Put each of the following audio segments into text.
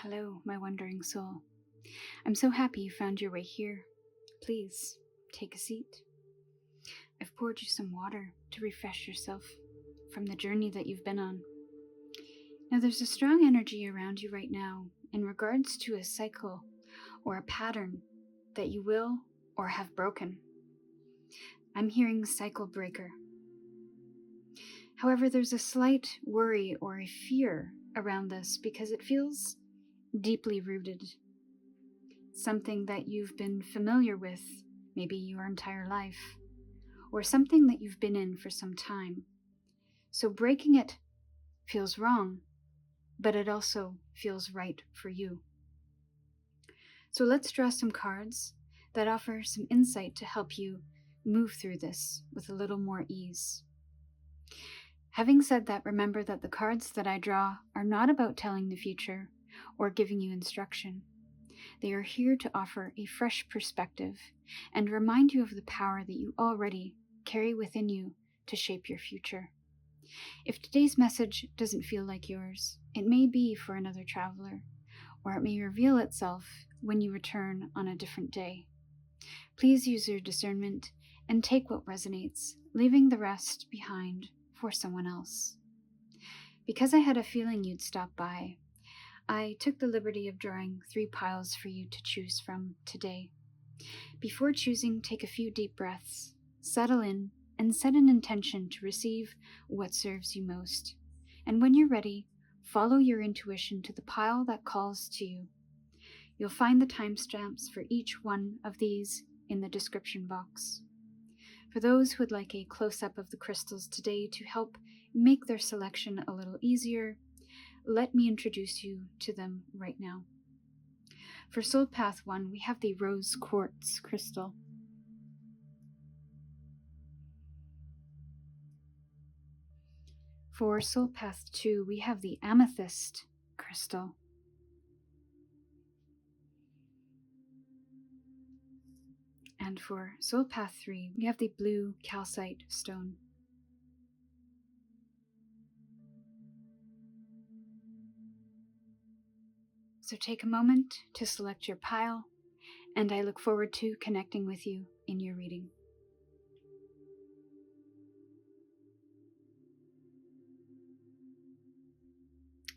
Hello, my wandering soul. I'm so happy you found your way here. Please, take a seat. I've poured you some water to refresh yourself from the journey that you've been on. Now, there's a strong energy around you right now in regards to a cycle or a pattern that you will or have broken. I'm hearing cycle breaker. However, there's a slight worry or a fear around this because it feels deeply rooted. Something that you've been familiar with maybe your entire life, or something that you've been in for some time. So breaking it feels wrong, but it also feels right for you. So let's draw some cards that offer some insight to help you move through this with a little more ease. Having said that, remember that the cards that I draw are not about telling the future or giving you instruction. They are here to offer a fresh perspective and remind you of the power that you already carry within you to shape your future. If today's message doesn't feel like yours, it may be for another traveler, or it may reveal itself when you return on a different day. Please use your discernment and take what resonates, leaving the rest behind for someone else. Because I had a feeling you'd stop by, I took the liberty of drawing 3 piles for you to choose from today. Before choosing, take a few deep breaths, settle in, and set an intention to receive what serves you most. And when you're ready, follow your intuition to the pile that calls to you. You'll find the timestamps for each one of these in the description box. For those who would like a close-up of the crystals today to help make their selection a little easier, let me introduce you to them right now. For Soul Path 1, we have the Rose Quartz crystal. For Soul Path 2, we have the Amethyst crystal. And for Soul Path 3, we have the Blue Calcite stone. So take a moment to select your pile, and I look forward to connecting with you in your reading.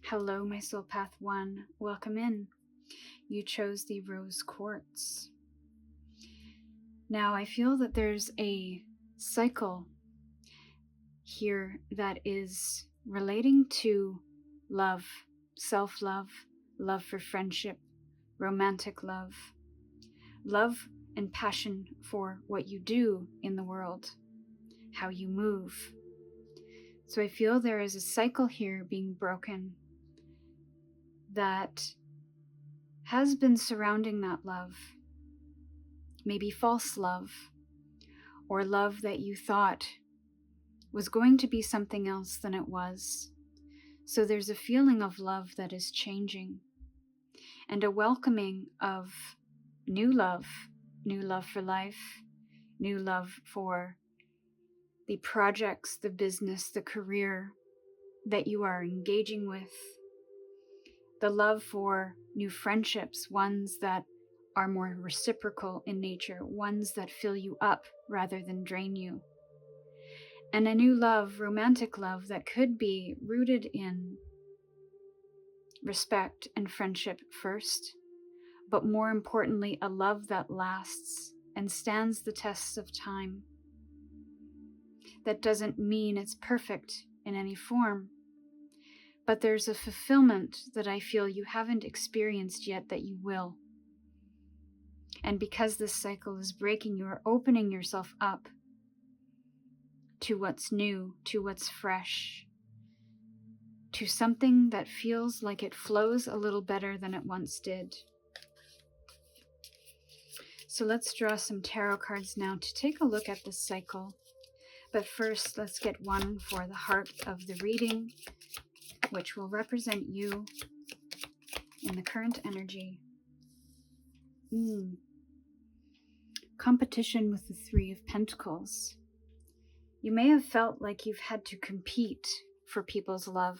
Hello, my Soul Path 1. Welcome in. You chose the Rose Quartz. Now, I feel that there's a cycle here that is relating to love, self-love, love for friendship, romantic love, love and passion for what you do in the world, how you move. So I feel there is a cycle here being broken that has been surrounding that love. Maybe false love, or love that you thought was going to be something else than it was. So there's a feeling of love that is changing, and a welcoming of new love for life, new love for the projects, the business, the career that you are engaging with, the love for new friendships, ones that are more reciprocal in nature, ones that fill you up rather than drain you. And a new love, romantic love, that could be rooted in respect and friendship first, but more importantly, a love that lasts and stands the tests of time. That doesn't mean it's perfect in any form, but there's a fulfillment that I feel you haven't experienced yet that you will. And because this cycle is breaking, you are opening yourself up to what's new, to what's fresh, to something that feels like it flows a little better than it once did. So let's draw some tarot cards now to take a look at this cycle. But first, let's get one for the heart of the reading, which will represent you in the current energy. Competition with the 3 of Pentacles. You may have felt like you've had to compete for people's love,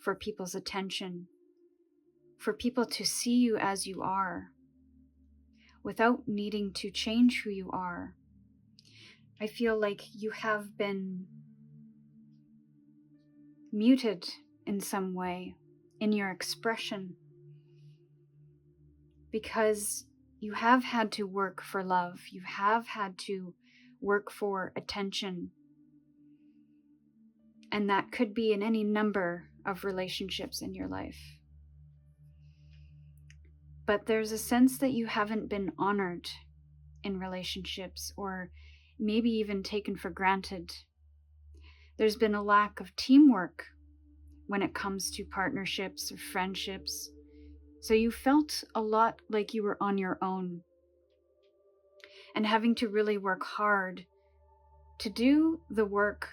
for people's attention, for people to see you as you are without needing to change who you are. I feel like you have been muted in some way in your expression because you have had to work for love. You have had to work for attention. And that could be in any number of relationships in your life. But there's a sense that you haven't been honored in relationships, or maybe even taken for granted. There's been a lack of teamwork when it comes to partnerships or friendships. So you felt a lot like you were on your own and having to really work hard to do the work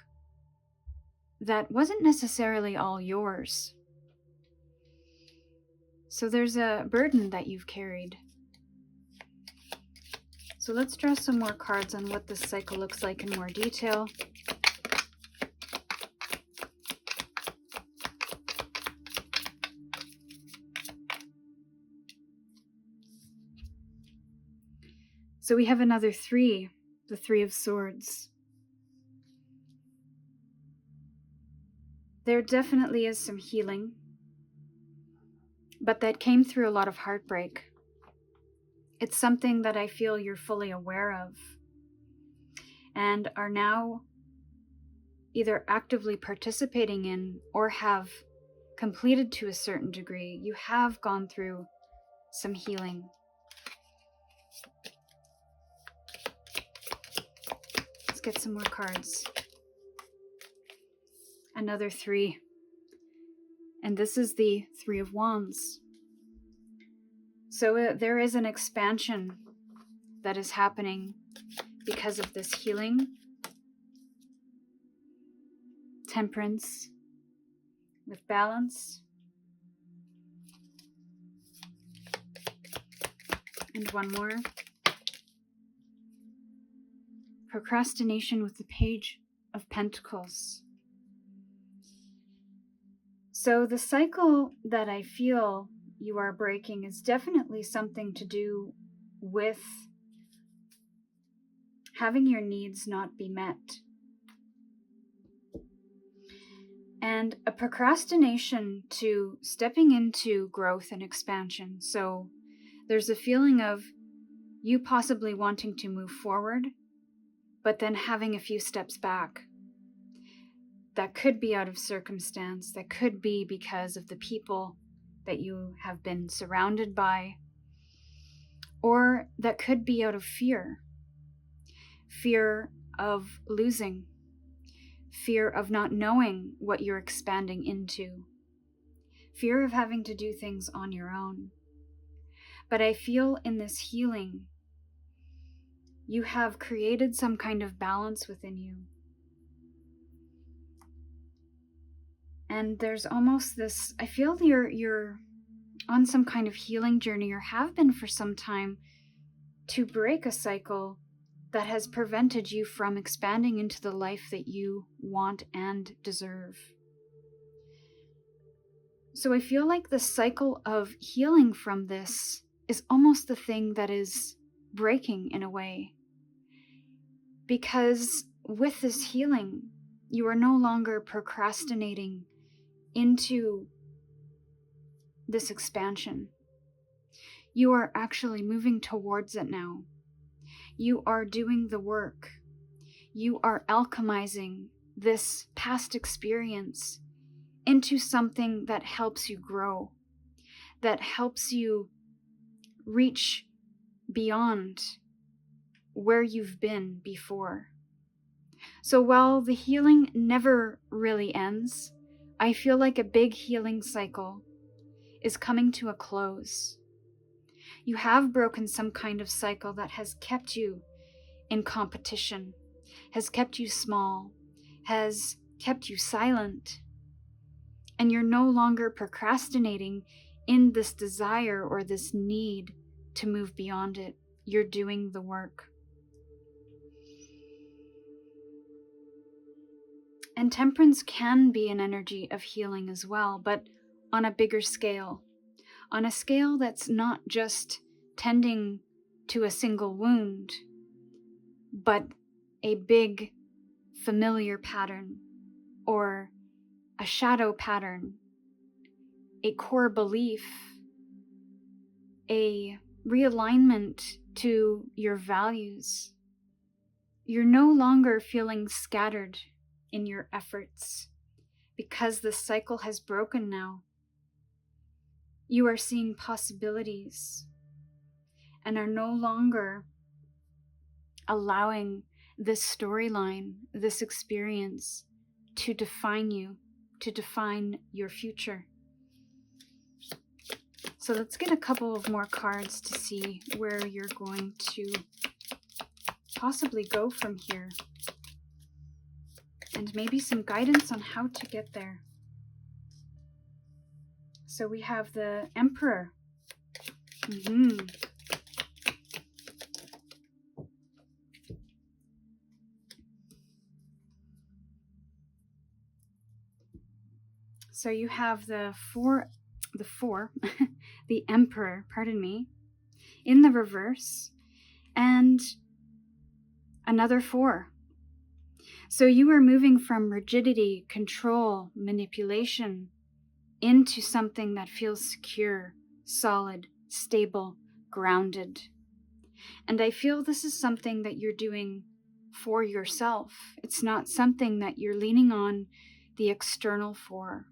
that wasn't necessarily all yours. So there's a burden that you've carried. So let's draw some more cards on what this cycle looks like in more detail. So we have another 3, the 3 of Swords. There definitely is some healing, but that came through a lot of heartbreak. It's something that I feel you're fully aware of and are now either actively participating in or have completed to a certain degree. You have gone through some healing. Let's get some more cards. Another 3. And this is the 3 of Wands. So there is an expansion that is happening because of this healing. Temperance with balance. And one more. Procrastination with the Page of Pentacles. So the cycle that I feel you are breaking is definitely something to do with having your needs not be met. And a procrastination to stepping into growth and expansion. So there's a feeling of you possibly wanting to move forward, but then having a few steps back. That could be out of circumstance. That could be because of the people that you have been surrounded by. Or that could be out of fear. Fear of losing. Fear of not knowing what you're expanding into. Fear of having to do things on your own. But I feel in this healing, you have created some kind of balance within you. And there's almost this, I feel you're on some kind of healing journey, or have been for some time, to break a cycle that has prevented you from expanding into the life that you want and deserve. So I feel like the cycle of healing from this is almost the thing that is breaking in a way. Because with this healing, you are no longer procrastinating into this expansion. You are actually moving towards it now. You are doing the work. You are alchemizing this past experience into something that helps you grow, that helps you reach beyond where you've been before. So while the healing never really ends, I feel like a big healing cycle is coming to a close. You have broken some kind of cycle that has kept you in competition, has kept you small, has kept you silent, and you're no longer procrastinating in this desire or this need to move beyond it. You're doing the work. And temperance can be an energy of healing as well, but on a bigger scale, on a scale that's not just tending to a single wound, but a big familiar pattern or a shadow pattern, a core belief, a realignment to your values. You're no longer feeling scattered in your efforts because the cycle has broken now. You are seeing possibilities and are no longer allowing this storyline, this experience to define you, to define your future. So let's get a couple of more cards to see where you're going to possibly go from here. And maybe some guidance on how to get there. So we have the Emperor. So you have the Emperor, pardon me, in the reverse, and another 4. So you are moving from rigidity, control, manipulation into something that feels secure, solid, stable, grounded. And I feel this is something that you're doing for yourself. It's not something that you're leaning on the external for.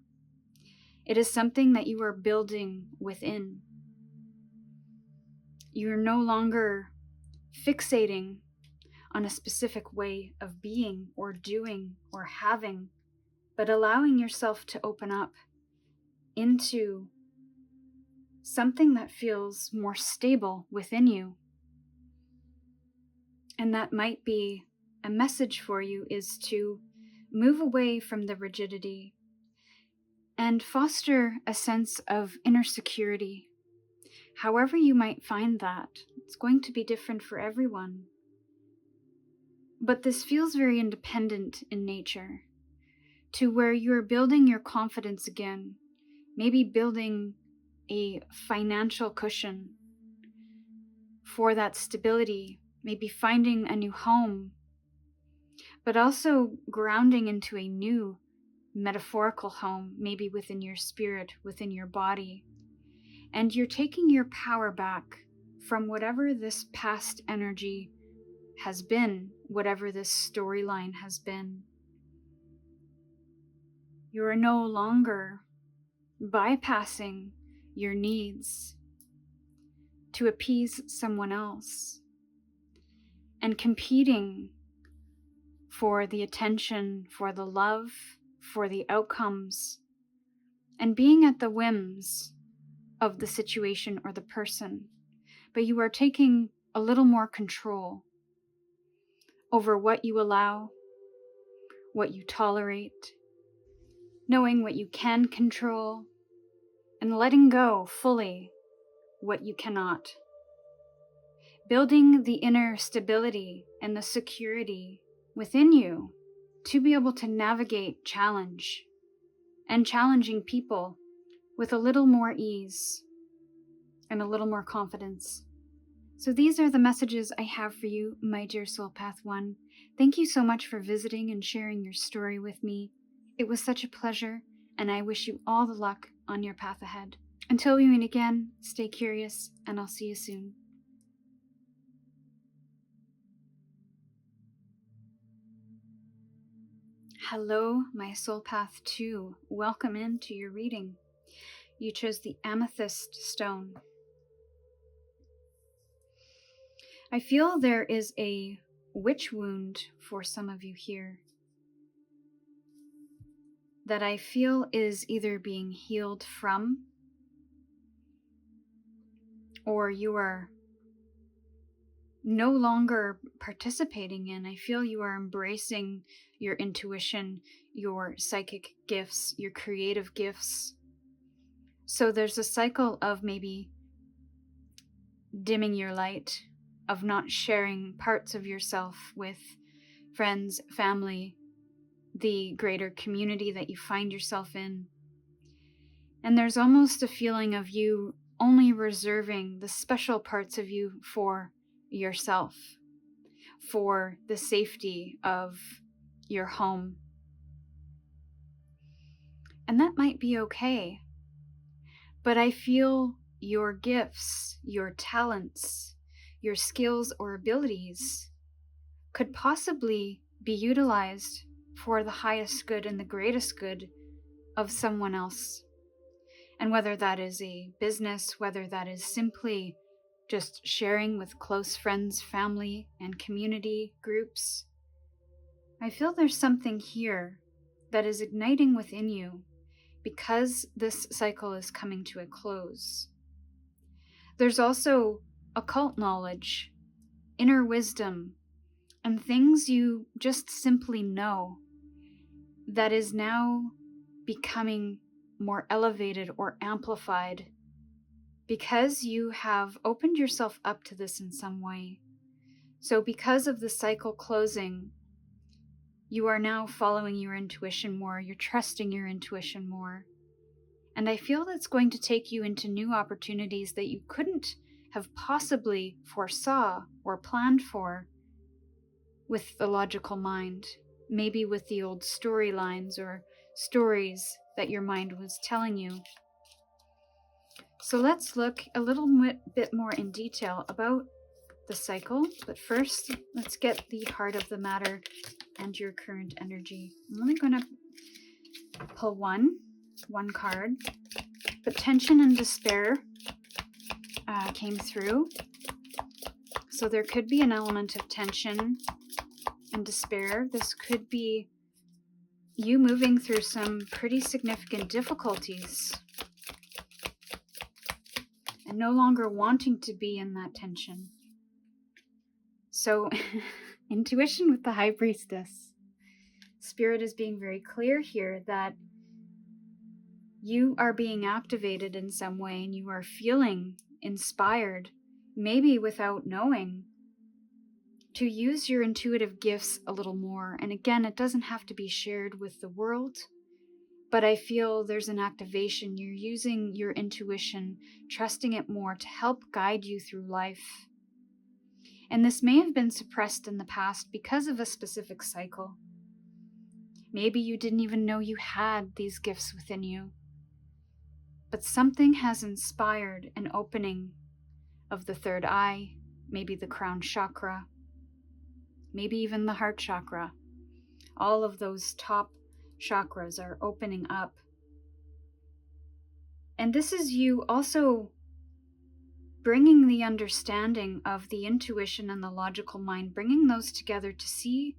It is something that you are building within. You're no longer fixating on a specific way of being or doing or having, but allowing yourself to open up into something that feels more stable within you. And that might be a message for you, is to move away from the rigidity and foster a sense of inner security. However you might find that, it's going to be different for everyone. But this feels very independent in nature, to where you're building your confidence again, maybe building a financial cushion for that stability, maybe finding a new home, but also grounding into a new metaphorical home, maybe within your spirit, within your body. And you're taking your power back from whatever this past energy has been, whatever this storyline has been. You are no longer bypassing your needs to appease someone else and competing for the attention, for the love, for the outcomes, and being at the whims of the situation or the person. But you are taking a little more control over what you allow, what you tolerate, knowing what you can control, and letting go fully what you cannot. Building the inner stability and the security within you to be able to navigate challenge and challenging people with a little more ease and a little more confidence. So these are the messages I have for you, my dear Soul Path 1. Thank you so much for visiting and sharing your story with me. It was such a pleasure, and I wish you all the luck on your path ahead. Until we meet again, stay curious, and I'll see you soon. Hello, my Soul Path 2. Welcome into your reading. You chose the amethyst stone. I feel there is a witch wound for some of you here that I feel is either being healed from, or you are no longer participating in. I feel you are embracing your intuition, your psychic gifts, your creative gifts. So there's a cycle of maybe dimming your light, of not sharing parts of yourself with friends, family, the greater community that you find yourself in. And there's almost a feeling of you only reserving the special parts of you for yourself, for the safety of your home. And that might be okay. But I feel your gifts, your talents, your skills or abilities could possibly be utilized for the highest good and the greatest good of someone else. And whether that is a business, whether that is simply just sharing with close friends, family, and community groups, I feel there's something here that is igniting within you because this cycle is coming to a close. There's also occult knowledge, inner wisdom, and things you just simply know that is now becoming more elevated or amplified because you have opened yourself up to this in some way. So because of the cycle closing, you are now following your intuition more, you're trusting your intuition more. And I feel that's going to take you into new opportunities that you couldn't have possibly foresaw or planned for with the logical mind, maybe with the old storylines or stories that your mind was telling you. So let's look a little bit more in detail about the cycle, but first let's get the heart of the matter and your current energy. I'm only going to pull one card, but tension and despair came through. So there could be an element of tension and despair. This could be you moving through some pretty significant difficulties and no longer wanting to be in that tension. So intuition with the High Priestess. Spirit is being very clear here that you are being activated in some way and you are feeling inspired, maybe without knowing, to use your intuitive gifts a little more. And again, it doesn't have to be shared with the world, but I feel there's an activation. You're using your intuition, trusting it more to help guide you through life. And this may have been suppressed in the past because of a specific cycle. Maybe you didn't even know you had these gifts within you. But something has inspired an opening of the third eye, maybe the crown chakra, maybe even the heart chakra. All of those top chakras are opening up. And this is you also bringing the understanding of the intuition and the logical mind, bringing those together to see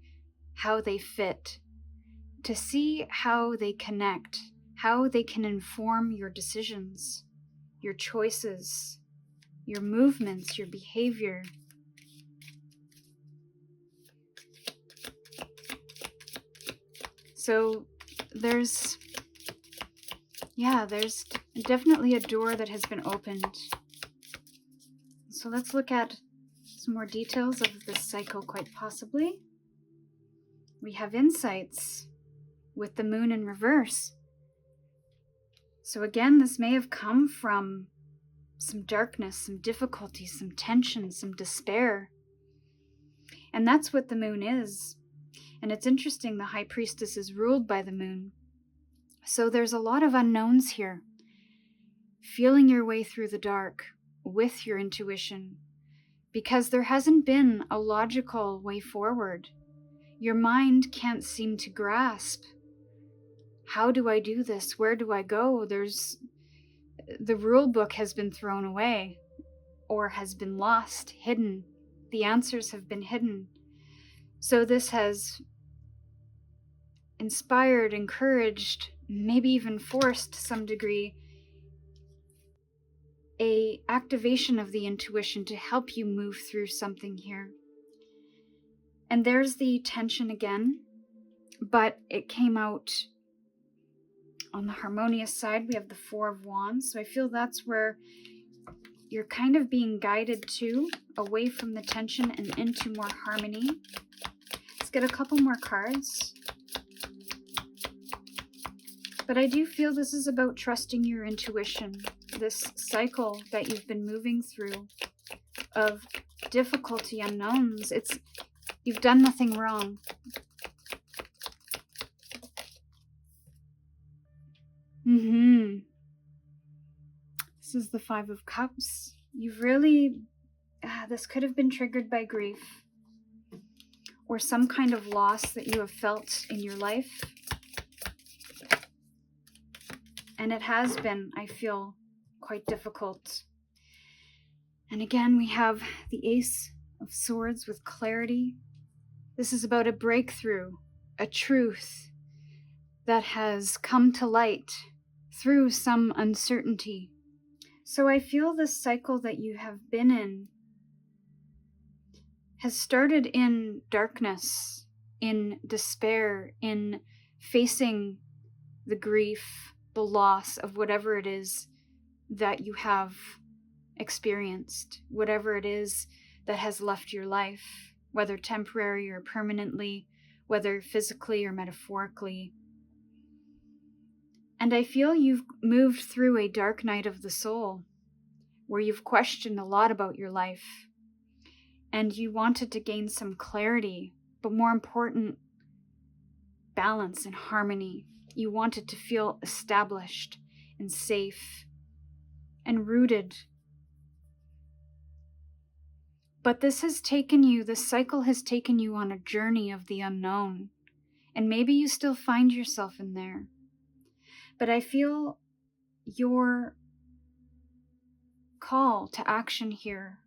how they fit, to see how they connect, how they can inform your decisions, your choices, your movements, your behavior. So there's definitely a door that has been opened. So let's look at some more details of this cycle, quite possibly. We have insights with the moon in reverse. So again, this may have come from some darkness, some difficulty, some tension, some despair. And that's what the moon is. And it's interesting, the High Priestess is ruled by the moon. So there's a lot of unknowns here. Feeling your way through the dark with your intuition, because there hasn't been a logical way forward. Your mind can't seem to grasp. How do I do this? Where do I go? The rule book has been thrown away or has been lost, hidden. The answers have been hidden. So this has inspired, encouraged, maybe even forced to some degree, a activation of the intuition to help you move through something here. And there's the tension again, but it came out on the harmonious side. We have the Four of Wands, so I feel that's where you're kind of being guided to, away from the tension and into more harmony. Let's get a couple more cards. But I do feel this is about trusting your intuition, this cycle that you've been moving through of difficulty unknowns. You've done nothing wrong. This is the Five of Cups. You've really, this could have been triggered by grief or some kind of loss that you have felt in your life. And it has been, I feel, quite difficult. And again, we have the Ace of Swords with clarity. This is about a breakthrough, a truth that has come to light through some uncertainty. So I feel this cycle that you have been in has started in darkness, in despair, in facing the grief, the loss of whatever it is that you have experienced, whatever it is that has left your life, whether temporary or permanently, whether physically or metaphorically. And I feel you've moved through a dark night of the soul where you've questioned a lot about your life and you wanted to gain some clarity, but more important, balance and harmony. You wanted to feel established and safe and rooted. But this cycle has taken you on a journey of the unknown. And maybe you still find yourself in there. But I feel your call to action here.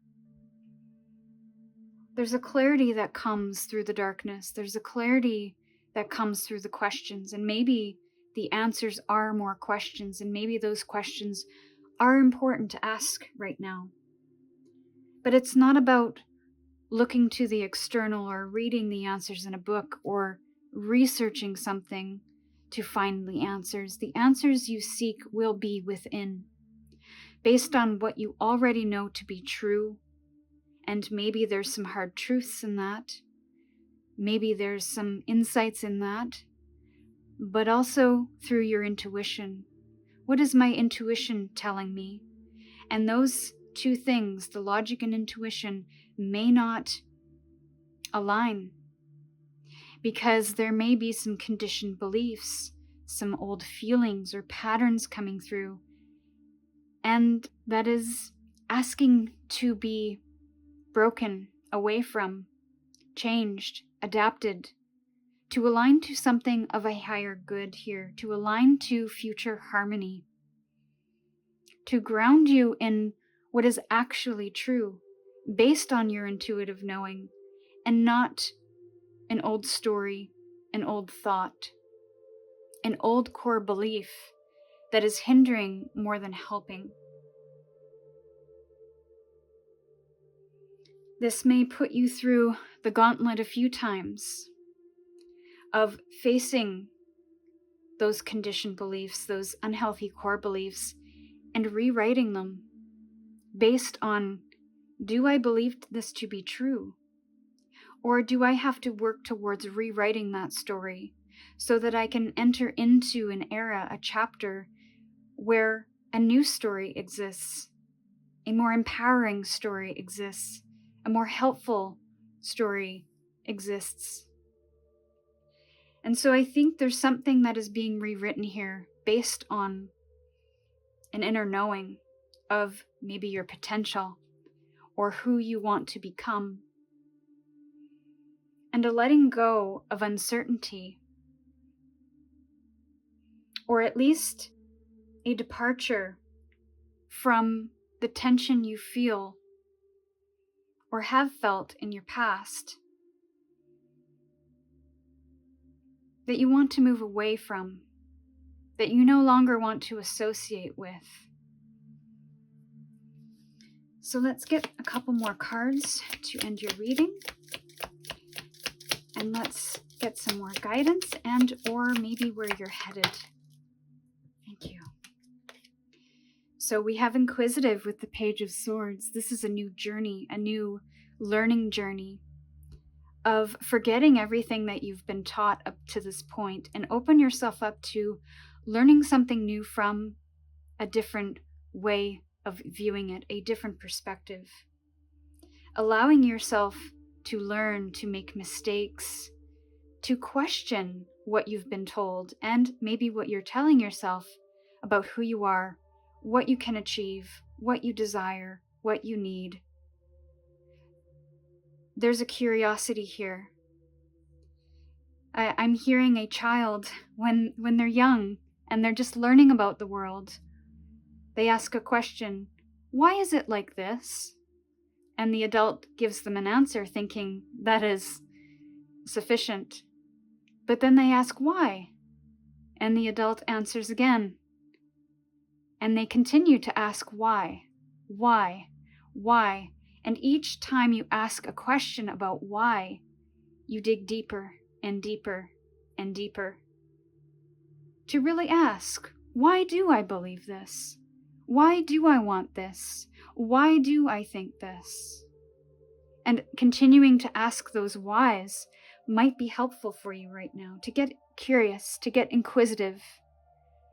There's a clarity that comes through the darkness. There's a clarity that comes through the questions. And maybe the answers are more questions. And maybe those questions are important to ask right now. But it's not about looking to the external or reading the answers in a book or researching something to find the answers. The answers you seek will be within, based on what you already know to be true. And maybe there's some hard truths in that. Maybe there's some insights in that. But also through your intuition. What is my intuition telling me? And those two things, the logic and intuition, may not align. Because there may be some conditioned beliefs, some old feelings or patterns coming through. And that is asking to be broken away from, changed, adapted, to align to something of a higher good here, to align to future harmony, to ground you in what is actually true, based on your intuitive knowing, and not an old story, an old thought, an old core belief that is hindering more than helping. This may put you through the gauntlet a few times of facing those conditioned beliefs, those unhealthy core beliefs, and rewriting them based on, do I believe this to be true? Or do I have to work towards rewriting that story so that I can enter into an era, a chapter, where a new story exists, a more empowering story exists, a more helpful story exists? And so I think there's something that is being rewritten here based on an inner knowing of maybe your potential or who you want to become. And a letting go of uncertainty, or at least a departure from the tension you feel or have felt in your past that you want to move away from, that you no longer want to associate with. So let's get a couple more cards to end your reading. And let's get some more guidance and or maybe where you're headed. Thank you. So we have Inquisitive with the Page of Swords. This is a new journey, a new learning journey of forgetting everything that you've been taught up to this point and open yourself up to learning something new from a different way of viewing it, a different perspective. Allowing yourself to learn, to make mistakes, to question what you've been told and maybe what you're telling yourself about who you are, what you can achieve, what you desire, what you need. There's a curiosity here. I'm hearing a child when they're young and they're just learning about the world. They ask a question, why is it like this? And the adult gives them an answer thinking that is sufficient. But then they ask why? And the adult answers again. And they continue to ask why? And each time you ask a question about why, you dig deeper and deeper and deeper. To really ask, why do I believe this? Why do I want this? Why do I think this? And continuing to ask those whys might be helpful for you right now, to get curious, to get inquisitive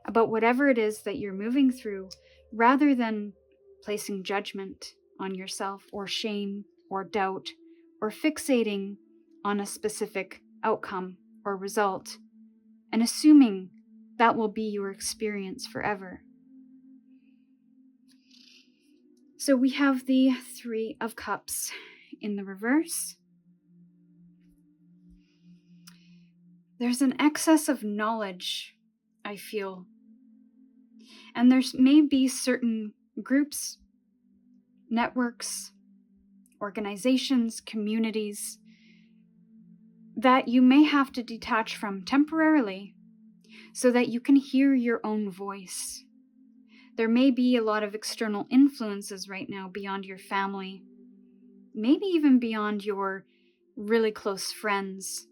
about whatever it is that you're moving through, rather than placing judgment on yourself or shame or doubt or fixating on a specific outcome or result and assuming that will be your experience forever. So we have the Three of Cups in the reverse. There's an excess of knowledge, I feel. And there may be certain groups, networks, organizations, communities that you may have to detach from temporarily so that you can hear your own voice. There may be a lot of external influences right now beyond your family, maybe even beyond your really close friends,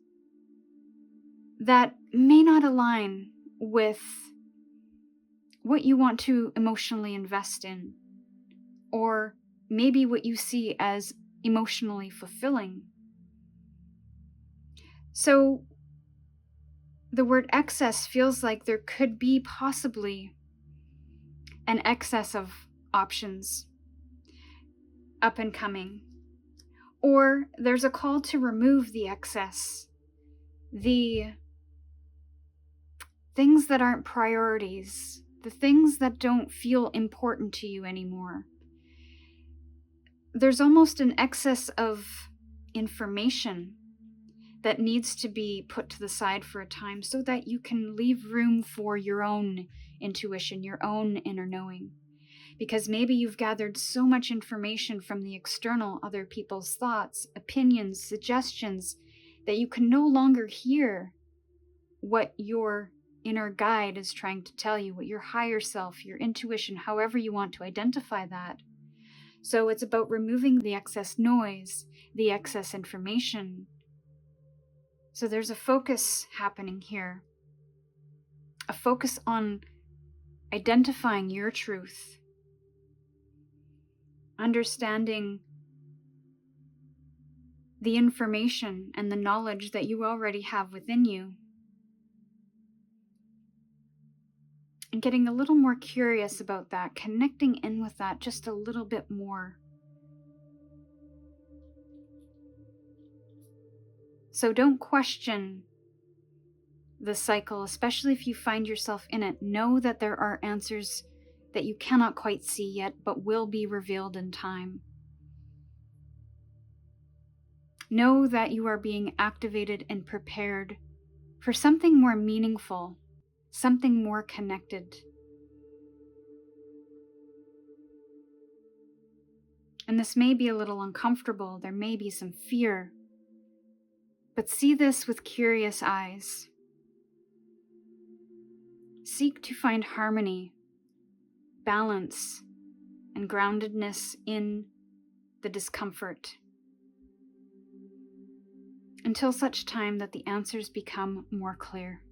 that may not align with what you want to emotionally invest in, or maybe what you see as emotionally fulfilling. So the word excess feels like there could be possibly an excess of options up and coming, or there's a call to remove the excess, the things that aren't priorities, the things that don't feel important to you anymore. There's almost an excess of information that needs to be put to the side for a time so that you can leave room for your own intuition, your own inner knowing. Because maybe you've gathered so much information from the external, other people's thoughts, opinions, suggestions, that you can no longer hear what your inner guide is trying to tell you, what your higher self, your intuition, however you want to identify that. So it's about removing the excess noise, the excess information. So there's a focus happening here, a focus on identifying your truth, understanding the information and the knowledge that you already have within you, and getting a little more curious about that, connecting in with that just a little bit more. So don't question the cycle, especially if you find yourself in it. Know that there are answers that you cannot quite see yet, but will be revealed in time. Know that you are being activated and prepared for something more meaningful, something more connected. And this may be a little uncomfortable, there may be some fear, but see this with curious eyes. Seek to find harmony, balance, and groundedness in the discomfort, until such time that the answers become more clear.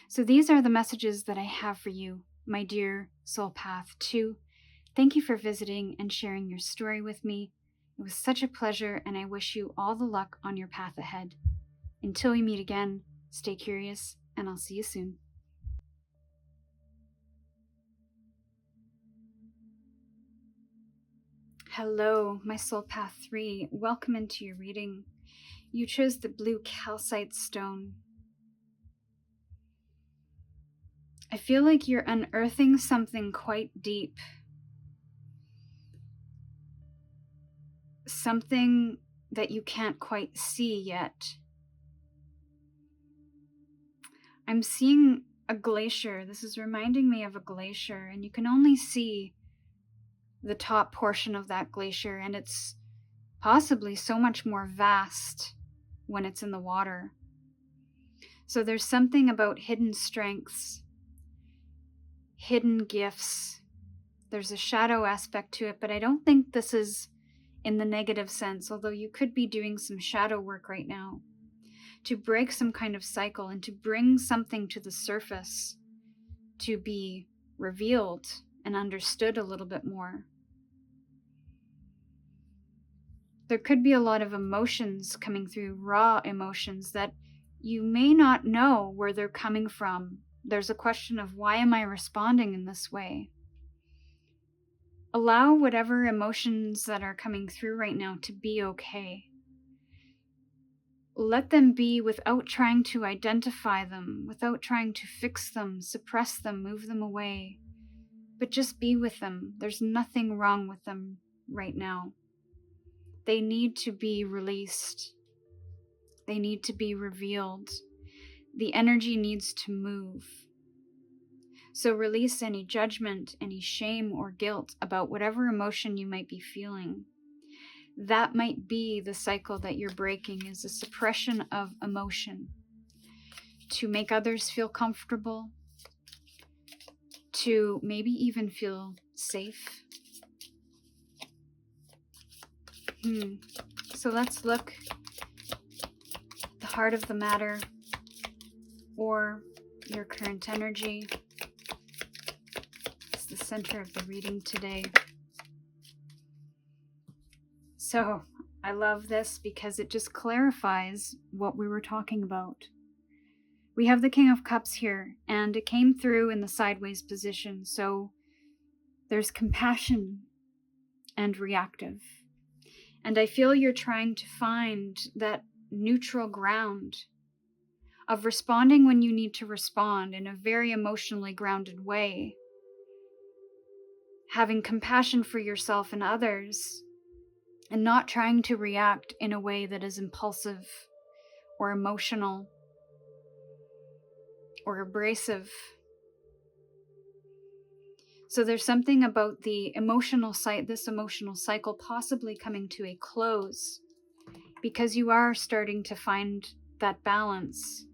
So these are the messages that I have for you, my dear Soul Path 2. Thank you for visiting and sharing your story with me. It was such a pleasure, and I wish you all the luck on your path ahead. Until we meet again, stay curious, and I'll see you soon. Hello, my Soul Path 3. Welcome into your reading. You chose the blue calcite stone. I feel like you're unearthing something quite deep. Something that you can't quite see yet. I'm seeing a glacier. This is reminding me of a glacier, and you can only see the top portion of that glacier, and it's possibly so much more vast when it's in the water. So there's something about hidden strengths, hidden gifts. There's a shadow aspect to it, but I don't think this is in the negative sense, although you could be doing some shadow work right now to break some kind of cycle and to bring something to the surface to be revealed and understood a little bit more. There could be a lot of emotions coming through, raw emotions that you may not know where they're coming from. There's a question of, why am I responding in this way? Allow whatever emotions that are coming through right now to be okay. Let them be without trying to identify them, without trying to fix them, suppress them, move them away. But just be with them. There's nothing wrong with them right now. They need to be released. They need to be revealed. The energy needs to move. So release any judgment, any shame or guilt about whatever emotion you might be feeling. That might be the cycle that you're breaking, is a suppression of emotion to make others feel comfortable, to maybe even feel safe. So let's look the heart of the matter, or your current energy. It's the center of the reading today. So I love this because it just clarifies what we were talking about. We have the King of Cups here, and it came through in the sideways position. So there's compassion and reactive. And I feel you're trying to find that neutral ground of responding when you need to respond in a very emotionally grounded way. Having compassion for yourself and others, and not trying to react in a way that is impulsive or emotional or abrasive. So there's something about the emotional this emotional cycle possibly coming to a close, because you are starting to find that balance.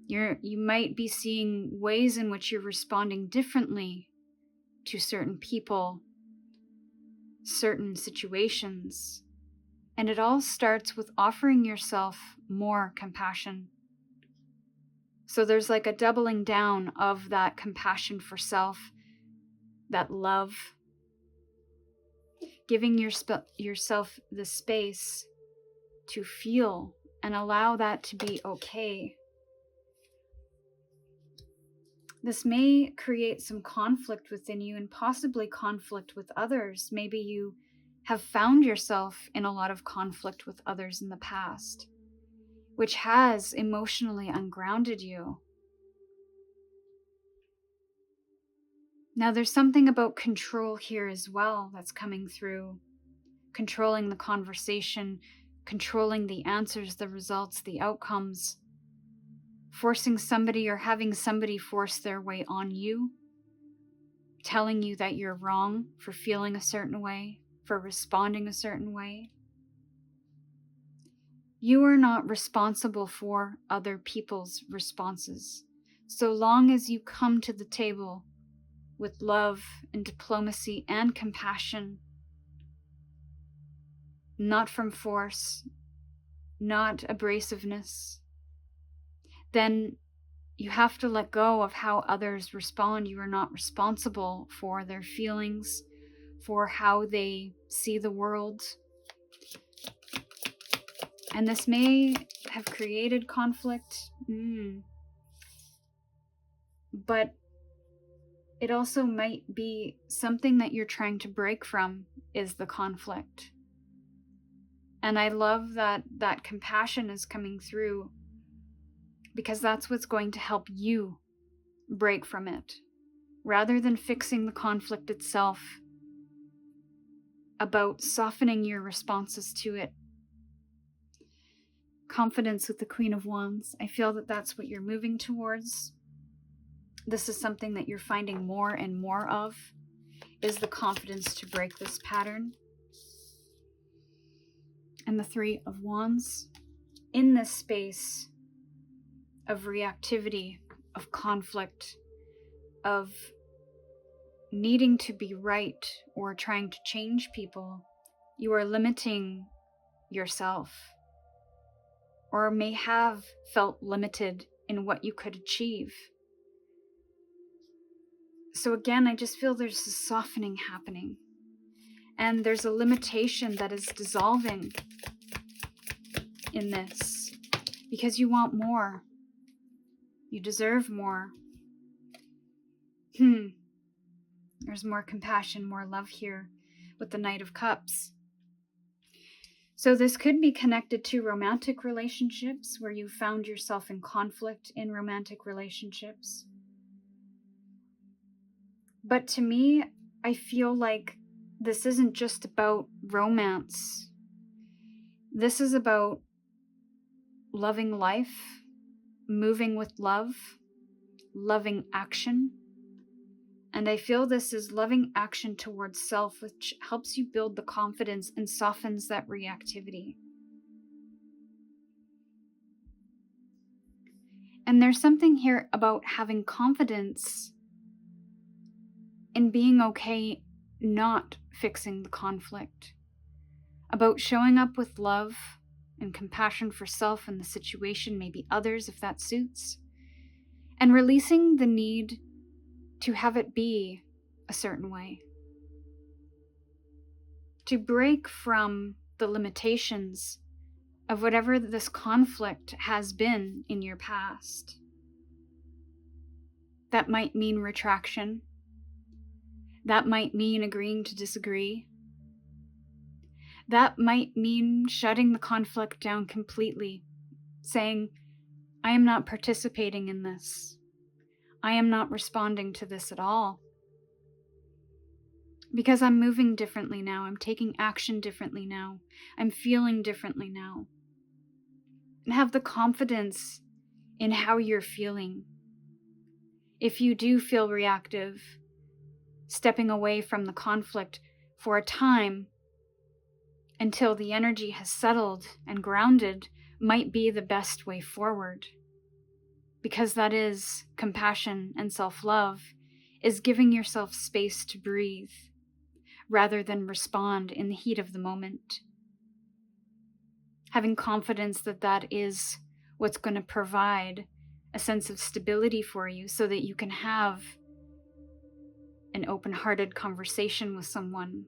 You might be seeing ways in which you're responding differently to certain people, certain situations. And it all starts with offering yourself more compassion. So there's like a doubling down of that compassion for self, that love, giving yourself the space to feel and allow that to be okay. This may create some conflict within you and possibly conflict with others. Maybe you have found yourself in a lot of conflict with others in the past, which has emotionally ungrounded you. Now, there's something about control here as well that's coming through. Controlling the conversation, controlling the answers, the results, the outcomes. Forcing somebody or having somebody force their way on you. Telling you that you're wrong for feeling a certain way, for responding a certain way. You are not responsible for other people's responses. So long as you come to the table with love and diplomacy and compassion, not from force, not abrasiveness, then you have to let go of how others respond. You are not responsible for their feelings, for how they see the world. And this may have created conflict, but it also might be something that you're trying to break from is the conflict. And I love that that compassion is coming through, because that's what's going to help you break from it, rather than fixing the conflict itself, about softening your responses to it. Confidence with the Queen of Wands. I feel that that's what you're moving towards. This is something that you're finding more and more of, is the confidence to break this pattern. And the Three of Wands. In this space of reactivity, of conflict, of needing to be right or trying to change people, you are limiting yourself, or may have felt limited in what you could achieve. So again, I just feel there's a softening happening, and there's a limitation that is dissolving in this, because you want more. You deserve more. There's more compassion, more love here with the Knight of Cups. So this could be connected to romantic relationships, where you found yourself in conflict in romantic relationships. But to me, I feel like this isn't just about romance. This is about loving life, moving with love, loving action. And I feel this is loving action towards self, which helps you build the confidence and softens that reactivity. And there's something here about having confidence in being okay not fixing the conflict, about showing up with love and compassion for self and the situation, maybe others if that suits, and releasing the need to have it be a certain way. To break from the limitations of whatever this conflict has been in your past. That might mean retraction. That might mean agreeing to disagree. That might mean shutting the conflict down completely, saying, I am not participating in this. I am not responding to this at all. Because I'm moving differently now. I'm taking action differently now. I'm feeling differently now. And have the confidence in how you're feeling. If you do feel reactive, stepping away from the conflict for a time until the energy has settled and grounded might be the best way forward. Because that is compassion and self-love, is giving yourself space to breathe rather than respond in the heat of the moment. Having confidence that that is what's going to provide a sense of stability for you, so that you can have an open-hearted conversation with someone,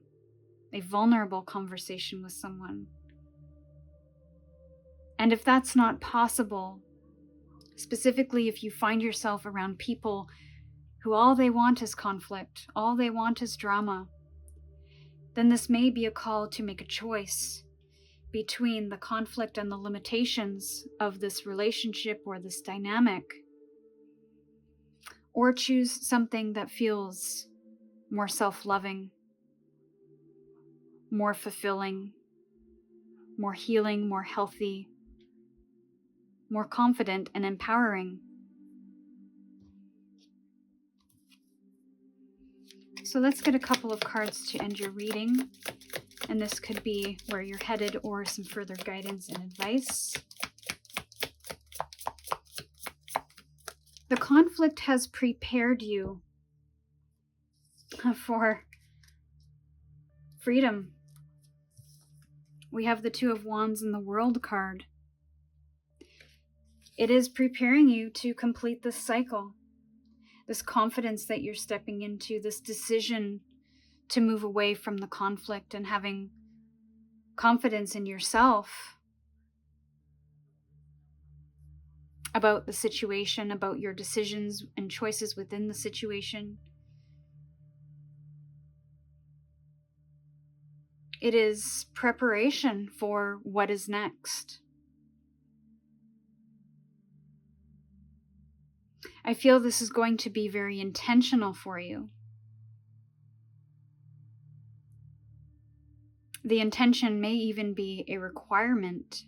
a vulnerable conversation with someone. And if that's not possible, specifically if you find yourself around people who all they want is conflict, all they want is drama, then this may be a call to make a choice between the conflict and the limitations of this relationship or this dynamic, or choose something that feels more self-loving, more fulfilling, more healing, more healthy, more confident and empowering. So let's get a couple of cards to end your reading. And this could be where you're headed or some further guidance and advice. The conflict has prepared you for freedom. We have the Two of Wands in the World card. It is preparing you to complete this cycle, this confidence that you're stepping into, this decision to move away from the conflict and having confidence in yourself about the situation, about your decisions and choices within the situation. It is preparation for what is next. I feel this is going to be very intentional for you. The intention may even be a requirement.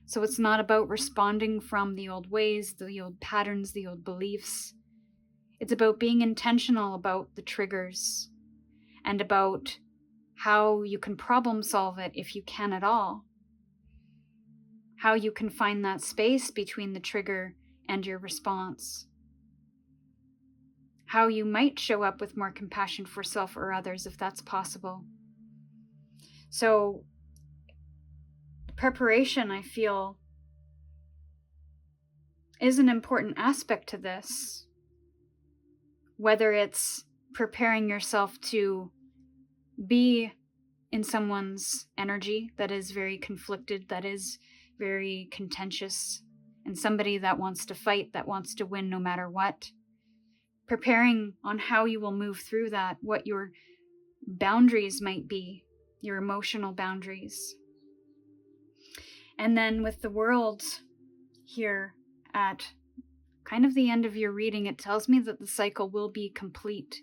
So it's not about responding from the old ways, the old patterns, the old beliefs. It's about being intentional about the triggers and about how you can problem solve it if you can at all. How you can find that space between the trigger and your response. How you might show up with more compassion for self or others if that's possible. So, preparation, I feel, is an important aspect to this. Whether it's preparing yourself to be in someone's energy that is very conflicted, that is very contentious, and somebody that wants to fight, that wants to win no matter what. Preparing on how you will move through that, what your boundaries might be, your emotional boundaries. And then with the world here at kind of the end of your reading, it tells me that the cycle will be complete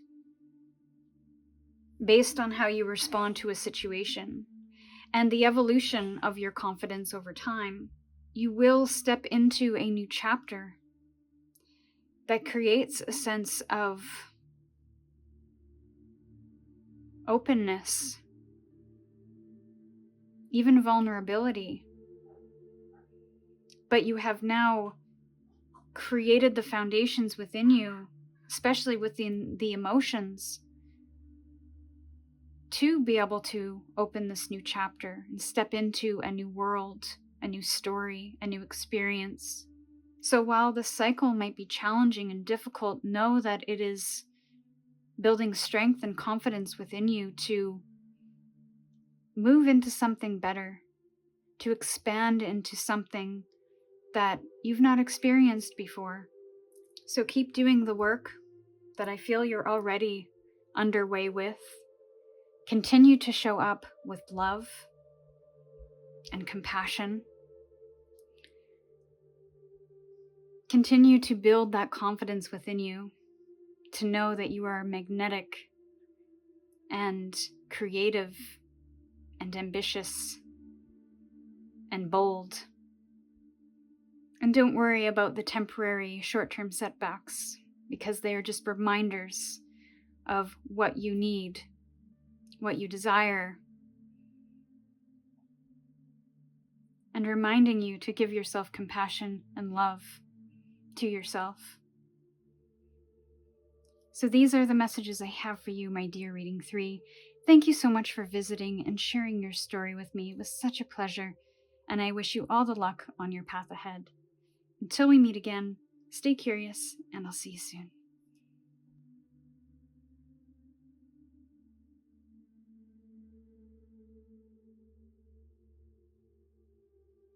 based on how you respond to a situation and the evolution of your confidence over time. You will step into a new chapter that creates a sense of openness, even vulnerability. But you have now created the foundations within you, especially within the emotions, to be able to open this new chapter and step into a new world, a new story, a new experience. So while the cycle might be challenging and difficult, know that it is building strength and confidence within you to move into something better, to expand into something that you've not experienced before. So keep doing the work that I feel you're already underway with. Continue to show up with love and compassion. Continue to build that confidence within you, to know that you are magnetic and creative and ambitious and bold. And don't worry about the temporary short-term setbacks, because they are just reminders of what you need, what you desire, and reminding you to give yourself compassion and love to yourself. So these are the messages I have for you, my dear Reading 3. Thank you so much for visiting and sharing your story with me. It was such a pleasure, and I wish you all the luck on your path ahead. Until we meet again, stay curious, and I'll see you soon.